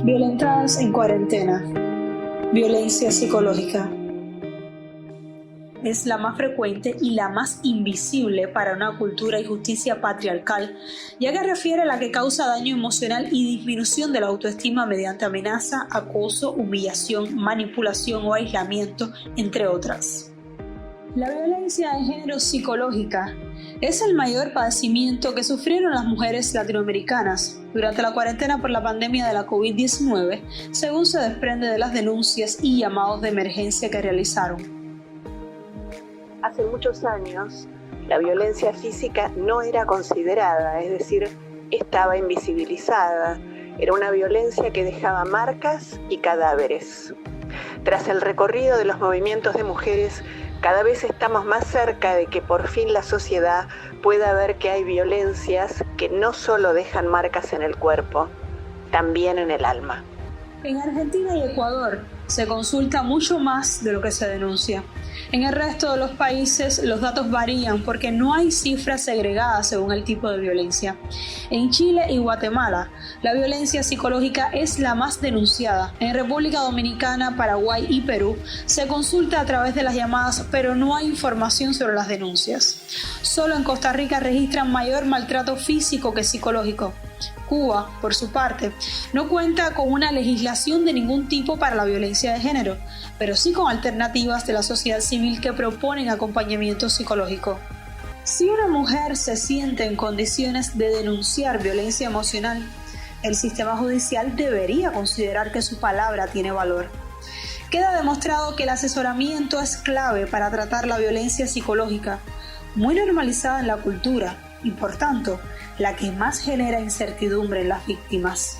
Violentadas en cuarentena. Violencia psicológica. Es la más frecuente y la más invisible para una cultura y justicia patriarcal, ya que refiere a la que causa daño emocional y disminución de la autoestima mediante amenaza, acoso, humillación, manipulación o aislamiento, entre otras. La violencia de género psicológica es el mayor padecimiento que sufrieron las mujeres latinoamericanas durante la cuarentena por la pandemia de la COVID-19, según se desprende de las denuncias y llamados de emergencia que realizaron. Hace muchos años, la violencia física no era considerada, es decir, estaba invisibilizada. Era una violencia que dejaba marcas y cadáveres. Tras el recorrido de los movimientos de mujeres, cada vez estamos más cerca de que por fin la sociedad pueda ver que hay violencias que no solo dejan marcas en el cuerpo, también en el alma. En Argentina y Ecuador se consulta mucho más de lo que se denuncia. En el resto de los países los datos varían porque no hay cifras segregadas según el tipo de violencia. En Chile y Guatemala, la violencia psicológica es la más denunciada. En República Dominicana, Paraguay y Perú se consulta a través de las llamadas, pero no hay información sobre las denuncias. Solo en Costa Rica registran mayor maltrato físico que psicológico. Cuba, por su parte, no cuenta con una legislación de ningún tipo para la violencia de género, pero sí con alternativas de la sociedad civil que proponen acompañamiento psicológico. Si una mujer se siente en condiciones de denunciar violencia emocional, el sistema judicial debería considerar que su palabra tiene valor. Queda demostrado que el asesoramiento es clave para tratar la violencia psicológica, muy normalizada en la cultura y, por tanto, la que más genera incertidumbre en las víctimas.